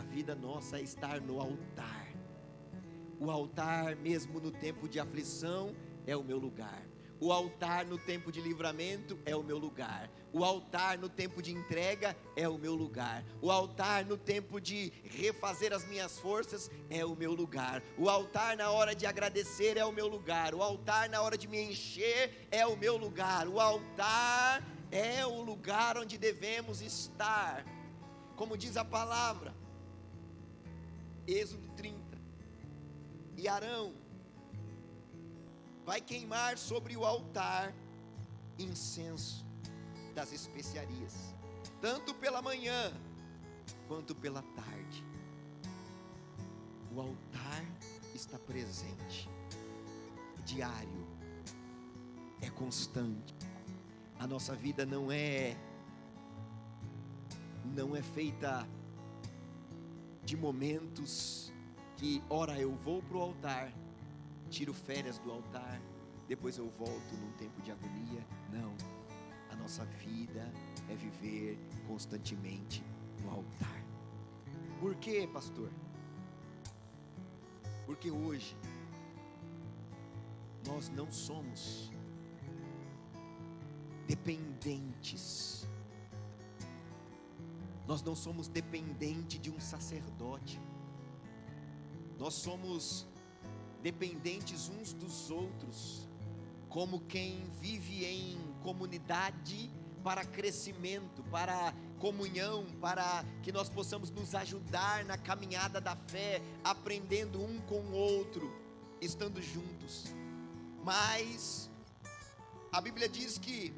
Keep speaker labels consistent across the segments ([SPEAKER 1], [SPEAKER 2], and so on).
[SPEAKER 1] A vida nossa é estar no altar. O altar, mesmo no tempo de aflição, é o meu lugar. O altar no tempo de livramento é o meu lugar. O altar no tempo de entrega é o meu lugar. O altar no tempo de refazer as minhas forças é o meu lugar. O altar na hora de agradecer é o meu lugar. O altar na hora de me encher é o meu lugar. O altar é o lugar onde devemos estar. Como diz a palavra, Êxodo 30. E Arão vai queimar sobre o altar incenso das especiarias, tanto pela manhã quanto pela tarde. O altar está presente, é diário, é constante. A nossa vida não é feita de momentos que, ora eu vou para o altar, tiro férias do altar, depois eu volto num tempo de agonia. Não, a nossa vida é viver constantemente no altar. Por quê, pastor? Porque hoje nós não somos dependentes. Nós não somos dependentes de um sacerdote. Nós somos dependentes uns dos outros, como quem vive em comunidade para crescimento, para comunhão, para que nós possamos nos ajudar na caminhada da fé, aprendendo um com o outro, estando juntos. Mas a Bíblia diz que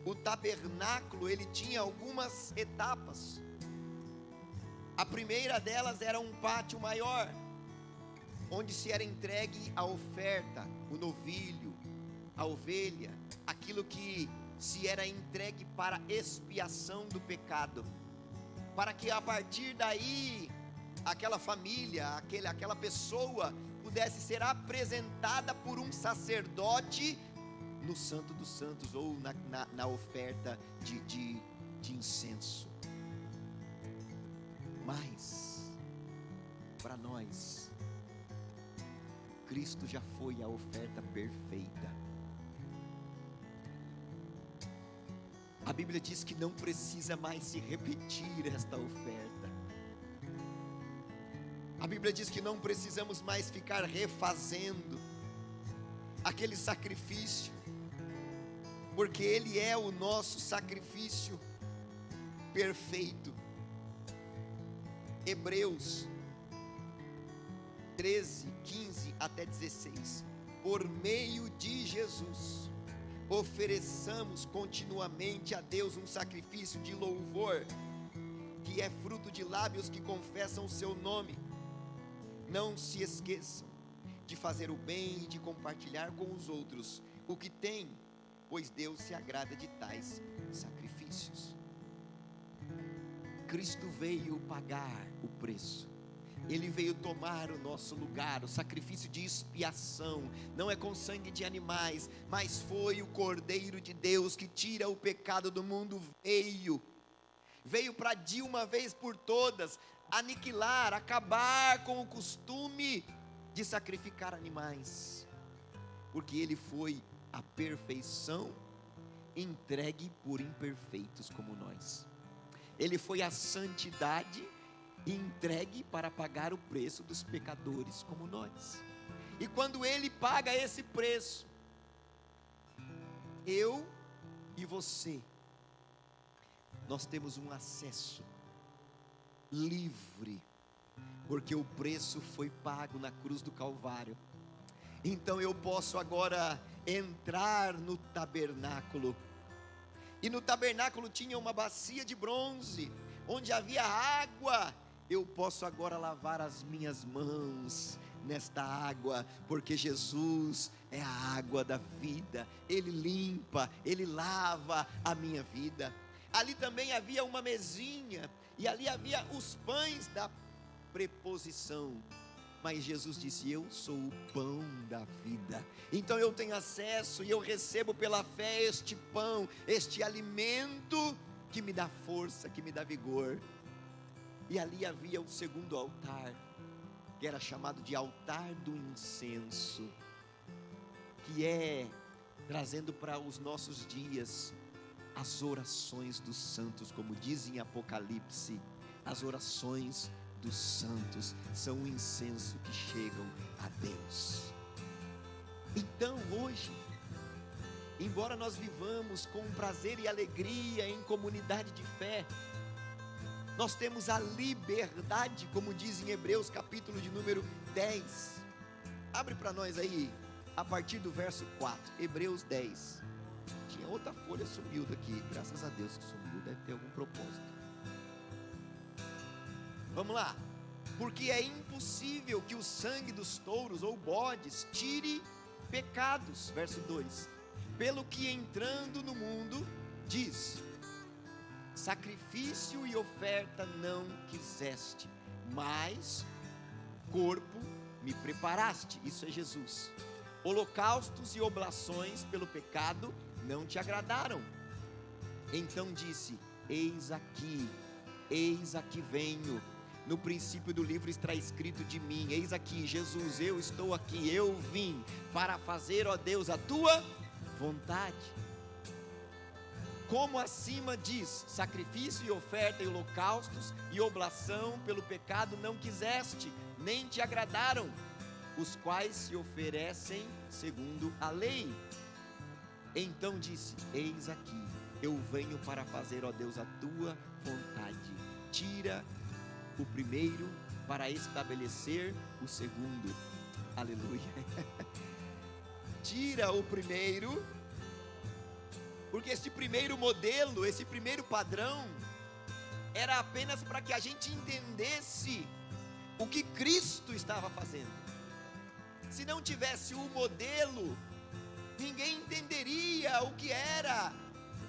[SPEAKER 1] o tabernáculo, ele tinha algumas etapas. A primeira delas era um pátio maior, onde se era entregue a oferta, o novilho, a ovelha, aquilo que se era entregue para expiação do pecado, para que a partir daí, aquela família, aquela pessoa, pudesse ser apresentada por um sacerdote, no Santo dos Santos, ou na oferta de incenso. Mas, para nós, Cristo já foi a oferta perfeita. A Bíblia diz que não precisa mais se repetir esta oferta. A Bíblia diz que não precisamos mais ficar refazendo aquele sacrifício, porque Ele é o nosso sacrifício perfeito. Hebreus 13, 15 até 16. Por meio de Jesus, ofereçamos continuamente a Deus um sacrifício de louvor, que é fruto de lábios que confessam o seu nome. Não se esqueçam de fazer o bem e de compartilhar com os outros o que tem, pois Deus se agrada de tais sacrifícios. Cristo veio pagar o preço. Ele veio tomar o nosso lugar, o sacrifício de expiação. Não é com sangue de animais, mas foi o Cordeiro de Deus que tira o pecado do mundo. Veio para de uma vez por todas aniquilar, acabar com o costume de sacrificar animais, porque Ele foi a perfeição entregue por imperfeitos como nós. Ele foi a santidade entregue para pagar o preço dos pecadores como nós. E quando Ele paga esse preço, eu e você, nós temos um acesso livre, porque o preço foi pago na cruz do Calvário. Então eu posso agora entrar no tabernáculo. E no tabernáculo tinha uma bacia de bronze, onde havia água. Eu posso agora lavar as minhas mãos nesta água, porque Jesus é a água da vida. Ele limpa, Ele lava a minha vida. Ali também havia uma mesinha, e ali havia os pães da preposição. Mas Jesus disse: eu sou o pão da vida. Então eu tenho acesso e eu recebo pela fé este pão, este alimento que me dá força, que me dá vigor. E ali havia o segundo altar, que era chamado de altar do incenso, que é, trazendo para os nossos dias, as orações dos santos, como diz em Apocalipse. As orações dos santos são o incenso que chegam a Deus. Então hoje, embora nós vivamos com prazer e alegria em comunidade de fé, nós temos a liberdade, como diz em Hebreus capítulo de número 10. Abre para nós aí, a partir do verso 4, Hebreus 10. Tinha outra folha, sumiu daqui, graças a Deus que sumiu, deve ter algum propósito. Vamos lá. Porque é impossível que o sangue dos touros ou bodes tire pecados, verso 2. Pelo que entrando no mundo, diz: sacrifício e oferta não quiseste, mas corpo me preparaste. Isso é Jesus. Holocaustos e oblações pelo pecado não te agradaram. Então disse: eis aqui venho. No princípio do livro está escrito de mim: eis aqui, Jesus, eu estou aqui, eu vim para fazer, ó Deus, a tua vontade. Como acima diz: sacrifício e oferta e holocaustos e oblação pelo pecado não quiseste, nem te agradaram, os quais se oferecem segundo a lei. Então disse: eis aqui, eu venho para fazer, ó Deus, a tua vontade. Tira o primeiro para estabelecer o segundo. Aleluia. Tira o primeiro, porque esse primeiro modelo, esse primeiro padrão, era apenas para que a gente entendesse o que Cristo estava fazendo. Se não tivesse o modelo, ninguém entenderia o que era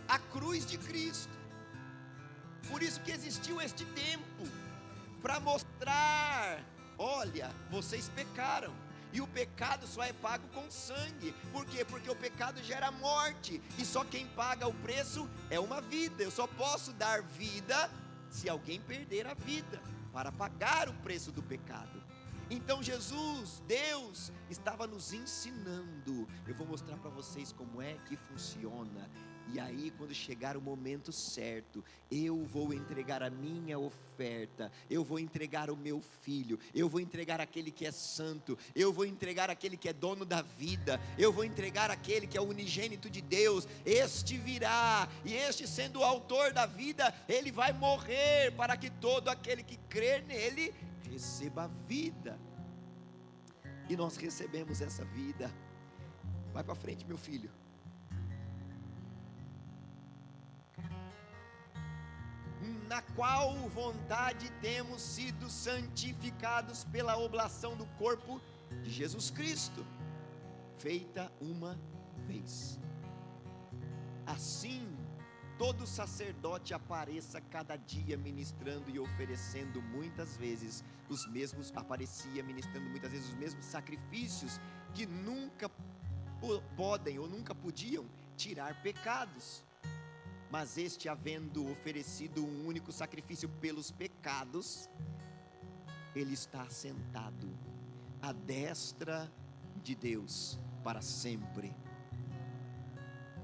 [SPEAKER 1] a cruz de Cristo. Por isso que existiu este tempo, para mostrar: olha, vocês pecaram, e o pecado só é pago com sangue. Por quê? Porque o pecado gera morte, e só quem paga o preço é uma vida. Eu só posso dar vida se alguém perder a vida, para pagar o preço do pecado. Então Jesus, Deus, estava nos ensinando. Eu vou mostrar para vocês como é que funciona. E aí, quando chegar o momento certo, eu vou entregar a minha oferta, eu vou entregar o meu filho, eu vou entregar aquele que é santo, eu vou entregar aquele que é dono da vida, eu vou entregar aquele que é o unigênito de Deus. Este virá, e este, sendo o autor da vida, ele vai morrer para que todo aquele que crer nele receba vida. E nós recebemos essa vida. Vai para frente, meu filho. Na qual vontade temos sido santificados pela oblação do corpo de Jesus Cristo, feita uma vez. Assim, todo sacerdote apareça cada dia ministrando e oferecendo muitas vezes os mesmos, aparecia ministrando muitas vezes os mesmos sacrifícios, que nunca podem ou nunca podiam tirar pecados. Mas este, havendo oferecido um único sacrifício pelos pecados, ele está assentado à destra de Deus para sempre.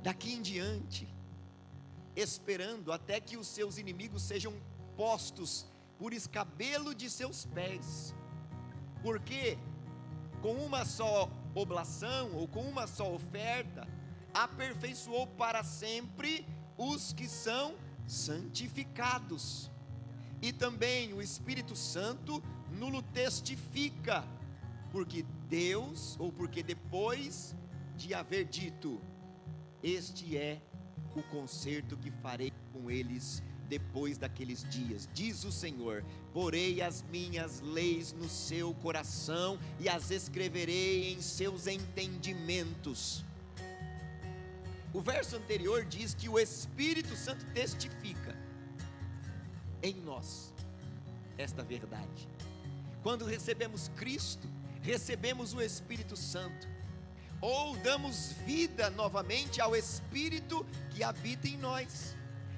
[SPEAKER 1] Daqui em diante, esperando até que os seus inimigos sejam postos por escabelo de seus pés. Porque com uma só oblação, ou com uma só oferta, aperfeiçoou para sempre os que são santificados. E também o Espírito Santo nulo testifica, porque Deus, ou porque depois de haver dito: este é o concerto que farei com eles depois daqueles dias, diz o Senhor, porei as minhas leis no seu coração e as escreverei em seus entendimentos. O verso anterior diz que o Espírito Santo testifica em nós esta verdade. Quando recebemos Cristo, recebemos o Espírito Santo, ou damos vida novamente ao Espírito que habita em nós.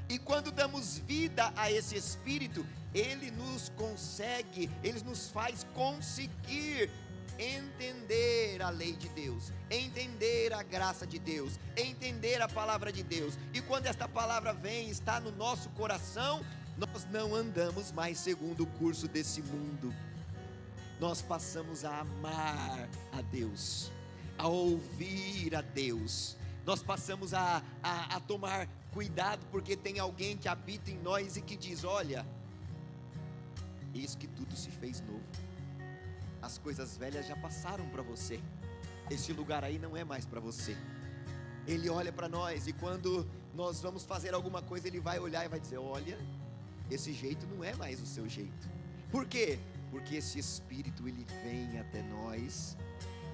[SPEAKER 1] E quando damos vida a esse Espírito, Ele nos faz conseguir entender a lei de Deus, entender a graça de Deus, entender a palavra de Deus. E quando esta palavra vem, está no nosso coração, nós não andamos mais segundo o curso desse mundo. Nós passamos a amar a Deus, a ouvir a Deus. Nós passamos a tomar cuidado, porque tem alguém que habita em nós e que diz: olha, eis que tudo se fez novo. As coisas velhas já passaram para você. Esse lugar aí não é mais para você. Ele olha para nós, e quando nós vamos fazer alguma coisa, Ele vai olhar e vai dizer: olha, esse jeito não é mais o seu jeito. Por quê? Porque esse Espírito, ele vem até nós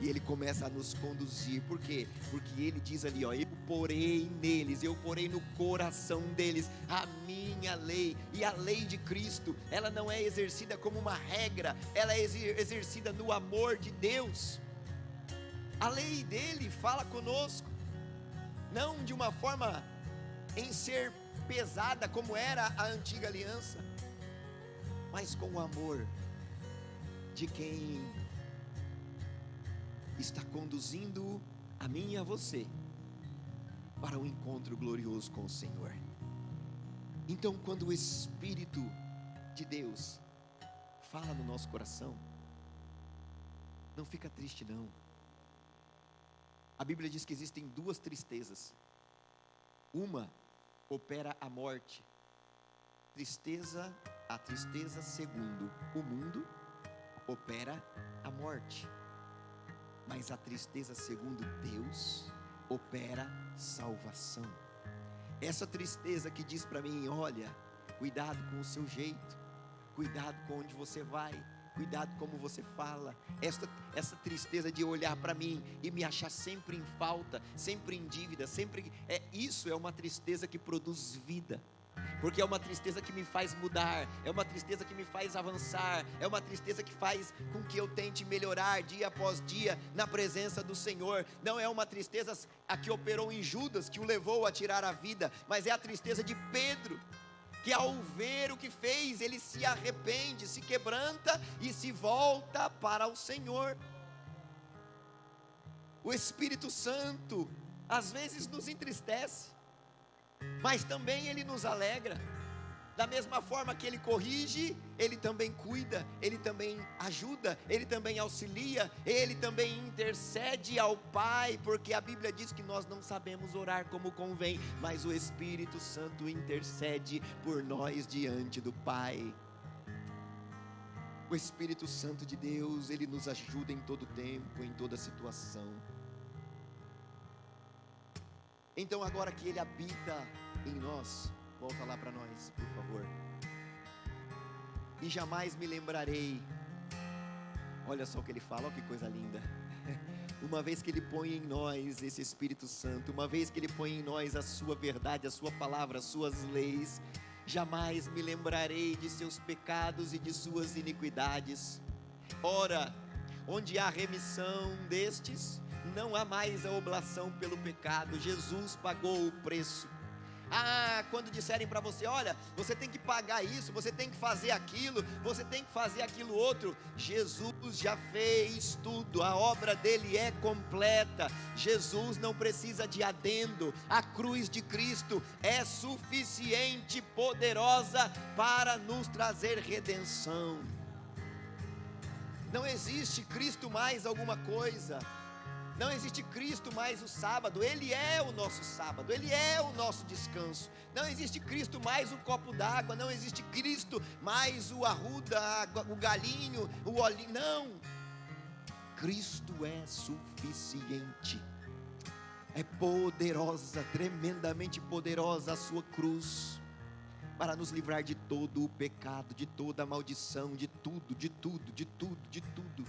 [SPEAKER 1] e ele começa a nos conduzir. Por quê? Porque ele diz ali, ó: eu porei neles, eu porei no coração deles a minha lei. E a lei de Cristo, ela não é exercida como uma regra, ela é exercida no amor de Deus. A lei dele fala conosco, não de uma forma em ser pesada como era a antiga aliança, mas com o amor de quem está conduzindo a mim e a você para um encontro glorioso com o Senhor. Então, quando o Espírito de Deus fala no nosso coração, não fica triste não. A Bíblia diz que existem duas tristezas. Uma opera a morte. A tristeza segundo o mundo opera a morte. Mas a tristeza segundo Deus opera salvação. Essa tristeza que diz para mim: olha, cuidado com o seu jeito, cuidado com onde você vai, cuidado como você fala. Essa tristeza de olhar para mim e me achar sempre em falta, sempre em dívida, isso é uma tristeza que produz vida. Porque é uma tristeza que me faz mudar, é uma tristeza que me faz avançar, é uma tristeza que faz com que eu tente melhorar dia após dia na presença do Senhor. Não é uma tristeza a que operou em Judas, que o levou a tirar a vida, mas é a tristeza de Pedro, que ao ver o que fez, ele se arrepende, se quebranta e se volta para o Senhor. O Espírito Santo às vezes nos entristece, mas também ele nos alegra. Da mesma forma que ele corrige, ele também cuida, ele também ajuda, ele também auxilia, ele também intercede ao Pai, porque a Bíblia diz que nós não sabemos orar como convém, mas o Espírito Santo intercede por nós diante do Pai. O Espírito Santo de Deus, ele nos ajuda em todo tempo, em toda situação. Então, agora que ele habita em nós, volta lá para nós, por favor. E jamais me lembrarei. Olha só o que ele fala, olha que coisa linda. Uma vez que ele põe em nós esse Espírito Santo, uma vez que ele põe em nós a sua verdade, a sua palavra, as suas leis, jamais me lembrarei de seus pecados e de suas iniquidades. Ora, onde há remissão destes, não há mais a oblação pelo pecado. Jesus pagou o preço. Quando disserem para você: olha, você tem que pagar isso, você tem que fazer aquilo, você tem que fazer aquilo outro, Jesus já fez tudo, a obra dele é completa. Jesus não precisa de adendo. A cruz de Cristo é suficiente, poderosa para nos trazer redenção. Não existe Cristo mais alguma coisa. Não existe Cristo mais o sábado. Ele é o nosso sábado, ele é o nosso descanso. Não existe Cristo mais um copo d'água. Não existe Cristo mais o arruda, o galinho, o olhinho. Não, Cristo é suficiente. É poderosa, tremendamente poderosa a sua cruz, para nos livrar de todo o pecado, de toda a maldição, de tudo, de tudo, de tudo, de tudo.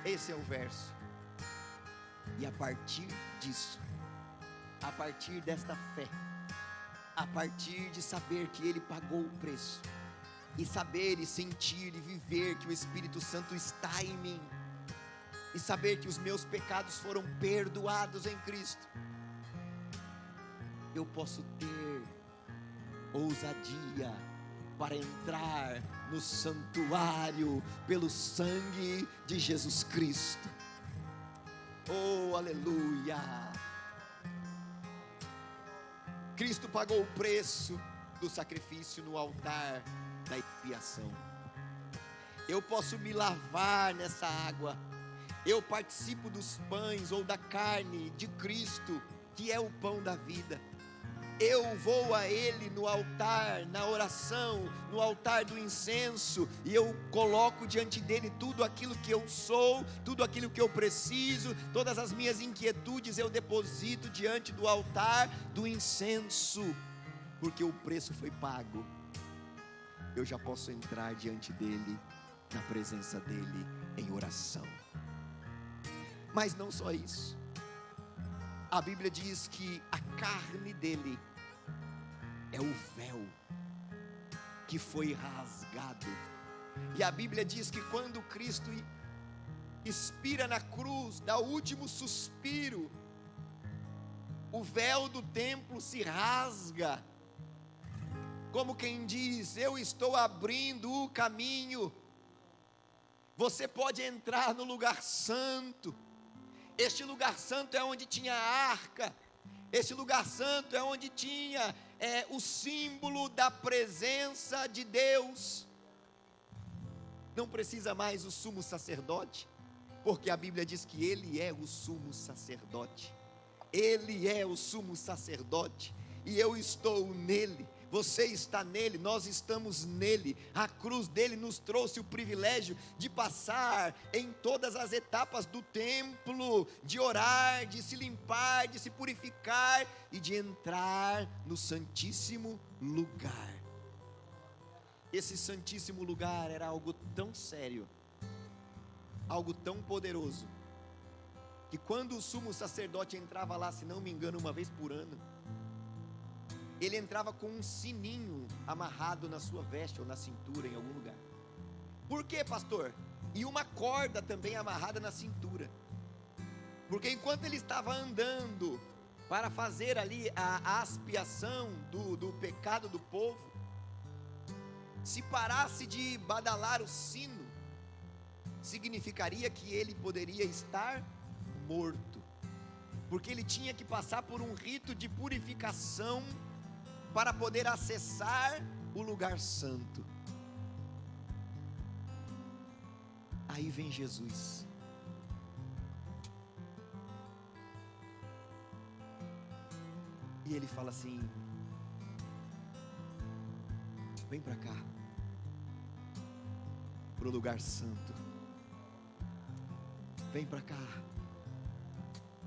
[SPEAKER 1] Esse é o verso. E a partir disso, a partir desta fé, a partir de saber que ele pagou o preço, e saber e sentir e viver que o Espírito Santo está em mim, e saber que os meus pecados foram perdoados em Cristo, eu posso ter ousadia para entrar no santuário pelo sangue de Jesus Cristo. Oh, aleluia! Cristo pagou o preço do sacrifício no altar da expiação. Eu posso me lavar nessa água. Eu participo dos pães ou da carne de Cristo, que é o pão da vida. Eu vou a Ele no altar, na oração, no altar do incenso, e eu coloco diante dEle tudo aquilo que eu sou, tudo aquilo que eu preciso, todas as minhas inquietudes eu deposito diante do altar do incenso, porque o preço foi pago. Eu já posso entrar diante dEle, na presença dEle, em oração. Mas não só isso, a Bíblia diz que a carne dEle é o véu que foi rasgado. E a Bíblia diz que quando Cristo expira na cruz, dá o último suspiro, o véu do templo se rasga, como quem diz: eu estou abrindo o caminho, você pode entrar no lugar santo. Este lugar santo é onde tinha a arca, este lugar santo é onde tinha o símbolo da presença de Deus. Não precisa mais o sumo sacerdote, porque a Bíblia diz que Ele é o sumo sacerdote. Ele é o sumo sacerdote, e eu estou nele, você está nele, nós estamos nele. A cruz dele nos trouxe o privilégio de passar em todas as etapas do templo, de orar, de se limpar, de se purificar e de entrar no santíssimo lugar. Esse santíssimo lugar era algo tão sério, algo tão poderoso, que quando o sumo sacerdote entrava lá, se não me engano, uma vez por ano, ele entrava com um sininho amarrado na sua veste ou na cintura, em algum lugar. Por quê, pastor? E uma corda também amarrada na cintura, porque enquanto ele estava andando para fazer ali a expiação do pecado do povo, se parasse de badalar o sino, significaria que ele poderia estar morto, porque ele tinha que passar por um rito de purificação para poder acessar o lugar santo. Aí vem Jesus, e ele fala assim: vem para cá, para o lugar santo, vem para cá,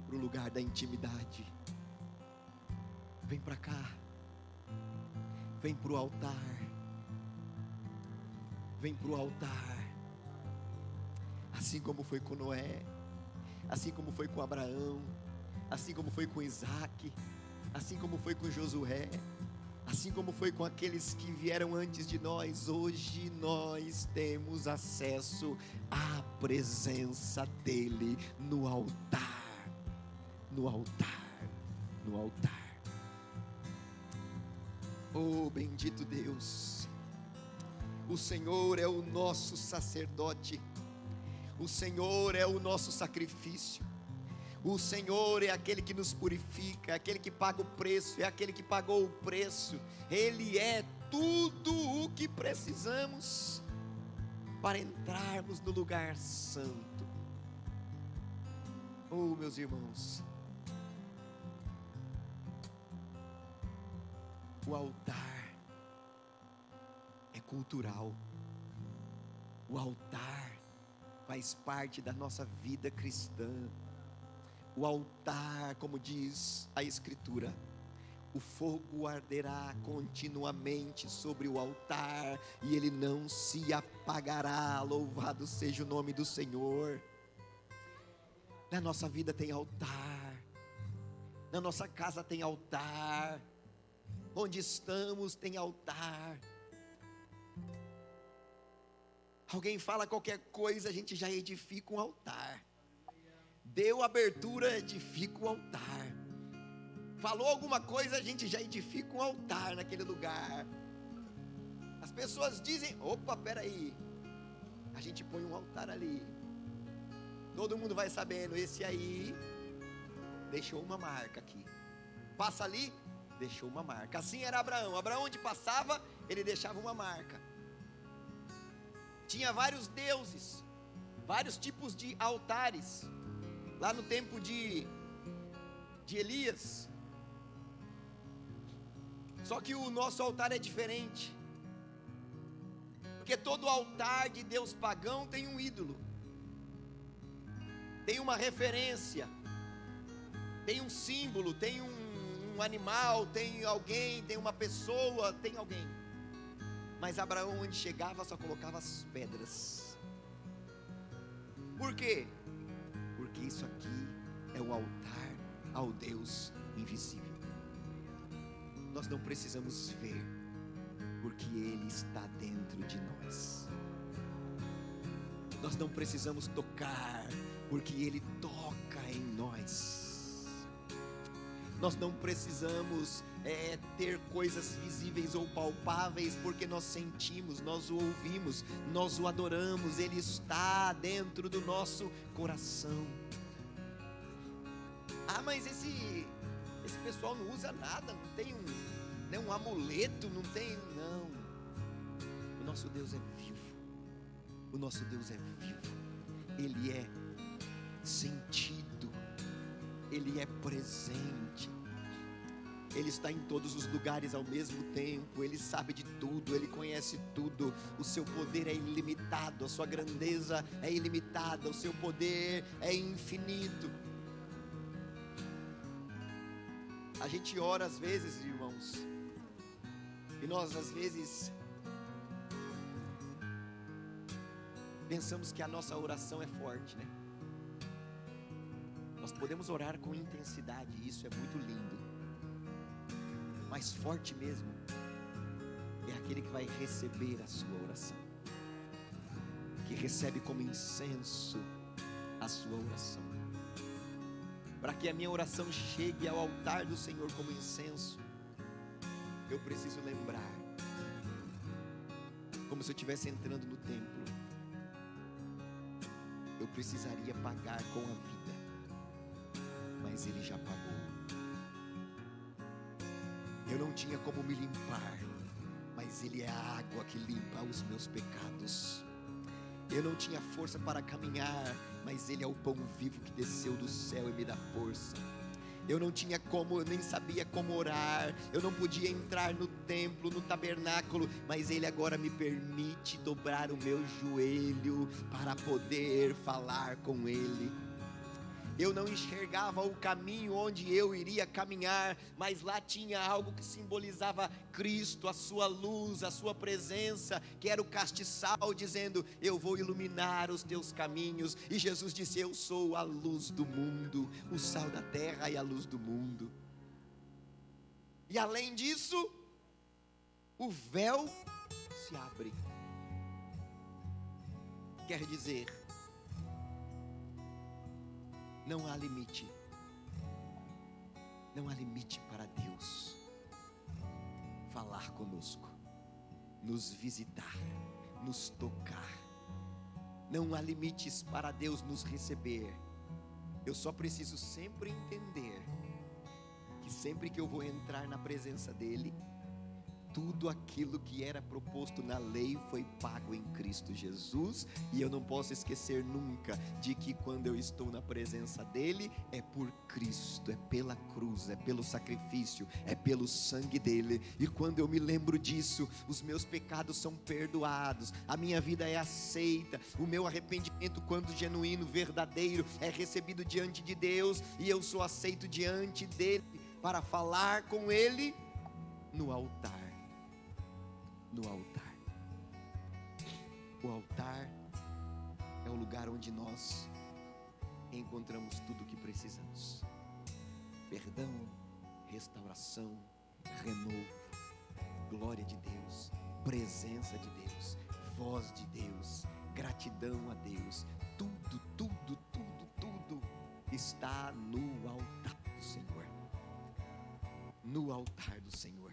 [SPEAKER 1] para o lugar da intimidade, vem para cá, vem para o altar, vem para o altar, assim como foi com Noé, assim como foi com Abraão, assim como foi com Isaac, assim como foi com Josué, assim como foi com aqueles que vieram antes de nós. Hoje nós temos acesso à presença dEle no altar, no altar, no altar. Oh, bendito Deus, o Senhor é o nosso sacerdote, o Senhor é o nosso sacrifício, o Senhor é aquele que nos purifica, é aquele que paga o preço, é aquele que pagou o preço. Ele é tudo o que precisamos para entrarmos no lugar santo. Oh, meus irmãos, o altar é cultural, o altar faz parte da nossa vida cristã. O altar, como diz a Escritura, o fogo arderá continuamente sobre o altar, e ele não se apagará. Louvado seja o nome do Senhor. Na nossa vida tem altar, na nossa casa tem altar, onde estamos tem altar. Alguém fala qualquer coisa, a gente já edifica um altar. Deu abertura, edifica o altar. Falou alguma coisa, a gente já edifica um altar naquele lugar. As pessoas dizem: opa, peraí, a gente põe um altar ali. Todo mundo vai sabendo, esse aí deixou uma marca aqui. Passa ali, deixou uma marca. Assim era Abraão. Abraão, onde passava, ele deixava uma marca. Tinha vários deuses, vários tipos de altares. Lá no tempo de Elias. Só que o nosso altar é diferente. Porque todo altar de Deus pagão tem um ídolo, tem uma referência, tem um símbolo, tem um animal, tem alguém, tem uma pessoa, tem alguém. Mas Abraão, onde chegava, só colocava as pedras. Por quê? Porque isso aqui é o altar ao Deus invisível. Nós não precisamos ver, porque Ele está dentro de nós. Nós não precisamos tocar, porque Ele toca em nós. Nós não precisamos ter coisas visíveis ou palpáveis, porque nós sentimos, nós o ouvimos, nós o adoramos. Ele está dentro do nosso coração. Ah, mas esse pessoal não usa nada, não tem um amuleto, não tem, não. O nosso Deus é vivo. O nosso Deus é vivo. Ele é sentido. Ele é presente. Ele está em todos os lugares ao mesmo tempo. Ele sabe de tudo, Ele conhece tudo. O seu poder é ilimitado, a sua grandeza é ilimitada, o seu poder é infinito. A gente ora às vezes, irmãos, e nós às vezes pensamos que a nossa oração é forte, né? Nós podemos orar com intensidade, e isso é muito lindo. Mas forte mesmo é aquele que vai receber a sua oração, que recebe como incenso a sua oração. Para que a minha oração chegue ao altar do Senhor como incenso, eu preciso lembrar, como se eu estivesse entrando no templo, eu precisaria pagar com a vida, mas Ele já pagou. Eu não tinha como me limpar, mas Ele é a água que limpa os meus pecados. Eu não tinha força para caminhar, mas Ele é o pão vivo que desceu do céu e me dá força. Eu não tinha como, eu nem sabia como orar, eu não podia entrar no templo, no tabernáculo, mas Ele agora me permite dobrar o meu joelho para poder falar com Ele. Eu não enxergava o caminho onde eu iria caminhar, mas lá tinha algo que simbolizava Cristo, a sua luz, a sua presença, que era o castiçal, dizendo: eu vou iluminar os teus caminhos. E Jesus disse: eu sou a luz do mundo, o sal da terra e a luz do mundo. E além disso, o véu se abre. Quer dizer, não há limite. Não há limite para Deus falar conosco, nos visitar, nos tocar. Não há limites para Deus nos receber. Eu só preciso sempre entender que sempre que eu vou entrar na presença dEle, tudo aquilo que era proposto na lei foi pago em Cristo Jesus. E eu não posso esquecer nunca de que quando eu estou na presença dEle, é por Cristo, é pela cruz, é pelo sacrifício, é pelo sangue dEle. E quando eu me lembro disso, os meus pecados são perdoados, a minha vida é aceita, o meu arrependimento, quando genuíno, verdadeiro, é recebido diante de Deus, e eu sou aceito diante dEle para falar com Ele no altar. No altar. O altar é o lugar onde nós encontramos tudo o que precisamos: perdão, restauração, renovo, glória de Deus, presença de Deus, voz de Deus, gratidão a Deus. Tudo, tudo, tudo, tudo está no altar do Senhor. no altar do Senhor,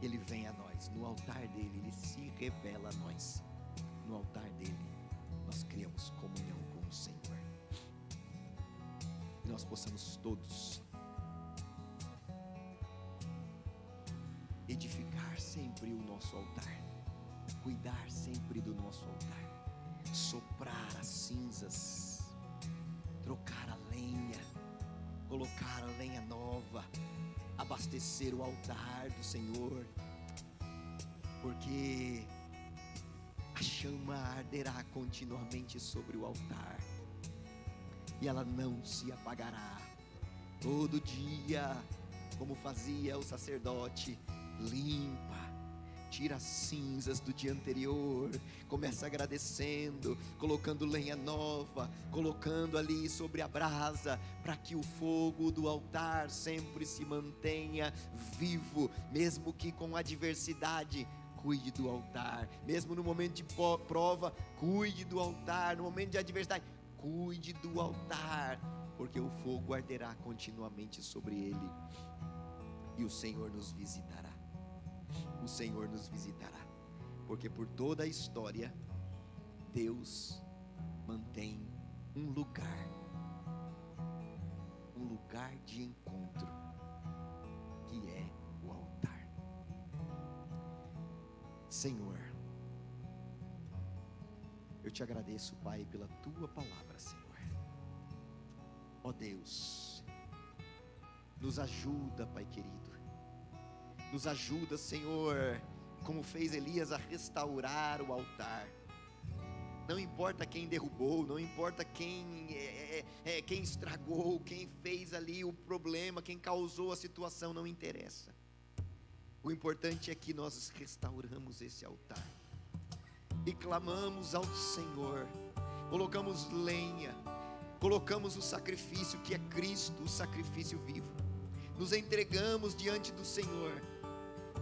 [SPEAKER 1] Ele vem a nós. No altar dele, Ele se revela a nós. No altar dele, nós criamos comunhão com o Senhor. E nós possamos todos edificar sempre o nosso altar, cuidar sempre do nosso altar, soprar as cinzas, trocar a lenha, colocar a lenha nova, abastecer o altar do Senhor, porque a chama arderá continuamente sobre o altar e ela não se apagará. Todo dia, como fazia o sacerdote, limpa, tira as cinzas do dia anterior, começa agradecendo, colocando lenha nova, colocando ali sobre a brasa, para que o fogo do altar sempre se mantenha vivo, mesmo que com adversidade. Cuide do altar, mesmo no momento de prova, cuide do altar, no momento de adversidade, cuide do altar, porque o fogo arderá continuamente sobre ele, e o Senhor nos visitará. O Senhor nos visitará, porque por toda a história, Deus mantém um lugar de encontro, que é o altar. Senhor, eu te agradeço, Pai, pela tua palavra, Senhor. Ó Deus, nos ajuda, Pai querido, nos ajuda, Senhor, como fez Elias, a restaurar o altar. Não importa quem derrubou, não importa quem estragou, quem fez ali o problema, quem causou a situação, não interessa. O importante é que nós restauramos esse altar e clamamos ao Senhor, colocamos lenha, colocamos o sacrifício que é Cristo, o sacrifício vivo, nos entregamos diante do Senhor,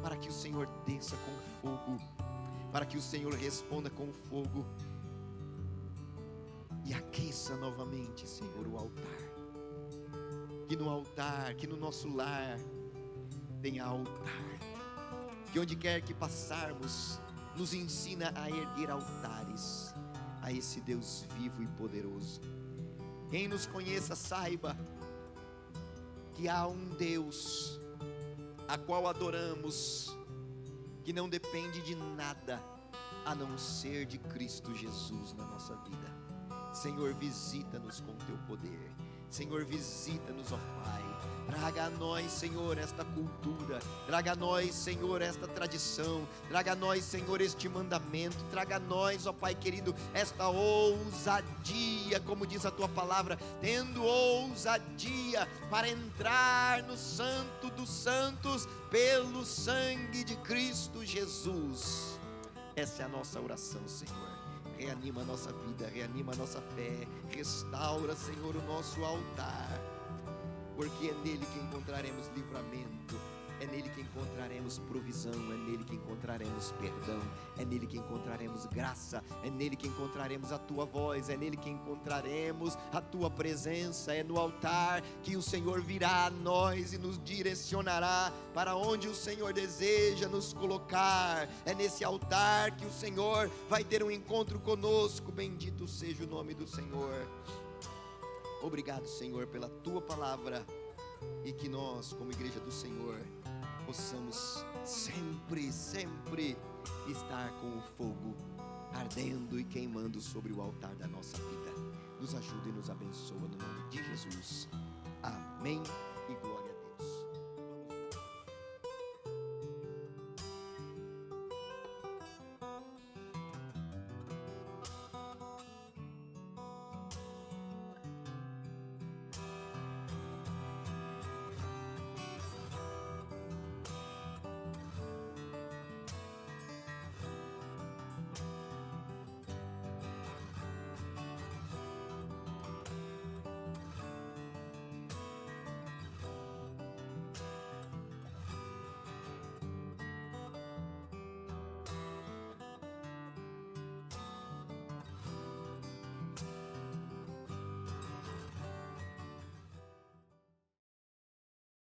[SPEAKER 1] para que o Senhor desça com fogo, para que o Senhor responda com fogo e aqueça novamente, Senhor, o altar. Que no altar, que no nosso lar tenha altar, que onde quer que passarmos, nos ensina a erguer altares a esse Deus vivo e poderoso. Quem nos conheça saiba que há um Deus a qual adoramos, que não depende de nada a não ser de Cristo Jesus na nossa vida. Senhor, visita-nos com teu poder. Senhor, visita-nos, ó Pai. Traga a nós, Senhor, esta cultura. Traga a nós, Senhor, esta tradição. Traga a nós, Senhor, este mandamento. Traga a nós, ó Pai querido, esta ousadia, como diz a tua palavra, tendo ousadia para entrar no Santo dos Santos pelo sangue de Cristo Jesus. Essa é a nossa oração, Senhor. Reanima a nossa vida, reanima a nossa fé, restaura, Senhor, o nosso altar, porque é nele que encontraremos livramento, é nele que encontraremos provisão, é nele que encontraremos perdão, é nele que encontraremos graça, é nele que encontraremos a tua voz, é nele que encontraremos a tua presença. É no altar que o Senhor virá a nós e nos direcionará para onde o Senhor deseja nos colocar. É nesse altar que o Senhor vai ter um encontro conosco. Bendito seja o nome do Senhor. Obrigado, Senhor, pela tua palavra, e que nós, como igreja do Senhor, possamos sempre estar com o fogo ardendo e queimando sobre o altar da nossa vida. Nos ajuda e nos abençoa no nome de Jesus. Amém.